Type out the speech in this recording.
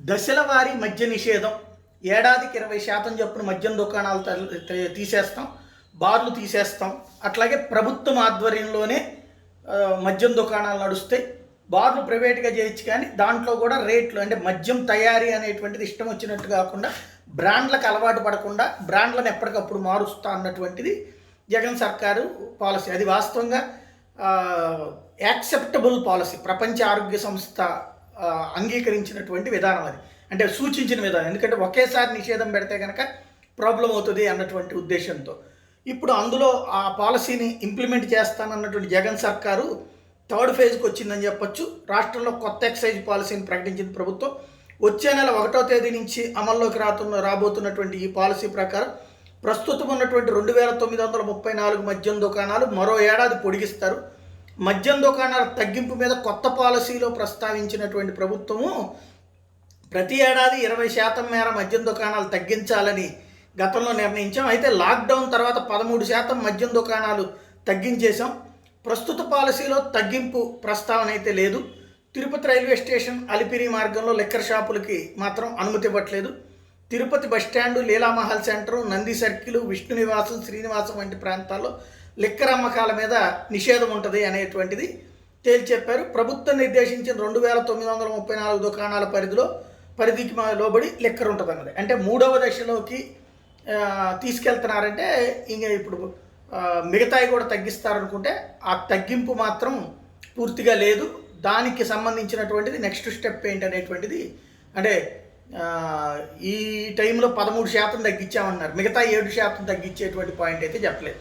దశల వారీ మద్య నిషేధం, ఏడాదికి 20% చొప్పున మద్యం దుకాణాలు తీసేస్తాం, బార్లు తీసేస్తాం. అట్లాగే ప్రభుత్వం ఆధ్వర్యంలోనే మద్యం దుకాణాలు నడుస్తాయి. బార్లు ప్రైవేట్గా చేయొచ్చు, కానీ దాంట్లో కూడా రేట్లు అంటే మద్యం తయారీ అనేటువంటిది ఇష్టం వచ్చినట్టు కాకుండా బ్రాండ్లకు అలవాటు పడకుండా బ్రాండ్లను ఎప్పటికప్పుడు మారుస్తా అన్నటువంటిది జగన్ సర్కారు పాలసీ. అది వాస్తవంగా యాక్సెప్టబుల్ పాలసీ. ప్రపంచ ఆరోగ్య సంస్థ అంగీకరించినటువంటి విధానం అది, అంటే సూచించిన విధానం. ఎందుకంటే ఒకేసారి నిషేధం పెడితే కనుక ప్రాబ్లం అవుతుంది అన్నటువంటి ఉద్దేశంతో ఇప్పుడు అందులో ఆ పాలసీని ఇంప్లిమెంట్ చేస్తానన్నటువంటి జగన్ సర్కారు థర్డ్ ఫేజ్కి వచ్చిందని చెప్పొచ్చు. రాష్ట్రంలో కొత్త ఎక్సైజ్ పాలసీని ప్రకటించింది ప్రభుత్వం. వచ్చే నెల 1వ తేదీ నుంచి అమల్లోకి రాబోతున్నటువంటి ఈ పాలసీ ప్రకారం ప్రస్తుతం ఉన్నటువంటి 2934 మద్యం దుకాణాలు మరో ఏడాది పొడిగిస్తారు. మద్యం దుకాణాల తగ్గింపు మీద కొత్త పాలసీలో ప్రస్తావించినటువంటి ప్రభుత్వము ప్రతి ఏడాది 20% మేర మద్యం దుకాణాలు తగ్గించాలని గతంలో నిర్ణయించాం. అయితే లాక్డౌన్ తర్వాత 13% మద్యం దుకాణాలు తగ్గించేశాం. ప్రస్తుత పాలసీలో తగ్గింపు ప్రస్తావన అయితే లేదు. తిరుపతి రైల్వే స్టేషన్, అలిపిరి మార్గంలో లిక్కర్ షాపులకి మాత్రం అనుమతి ఇవ్వట్లేదు. Tirupati bus stand, Leela Mahal centre, Nandi circle, Vishnu నివాసం, శ్రీనివాసం వంటి ప్రాంతాల్లో లిక్కర్ అమ్మకాల మీద నిషేధం ఉంటుంది అనేటువంటిది తేల్చి చెప్పారు. ప్రభుత్వం నిర్దేశించిన 2934 దుకాణాల పరిధికి లోబడి లిక్కర్ ఉంటుంది అన్నది. అంటే 3వ దశలోకి తీసుకెళ్తున్నారంటే ఇంకా ఇప్పుడు మిగతాయి కూడా తగ్గిస్తారనుకుంటే ఆ తగ్గింపు మాత్రం పూర్తిగా లేదు. దానికి సంబంధించినటువంటిది నెక్స్ట్ స్టెప్ ఏంటి అనేటువంటిది, అంటే ఈ టైంలో 13% తగ్గించామన్నారు, మిగతా 7% తగ్గించేటువంటి పాయింట్ అయితే చెప్పలేదు.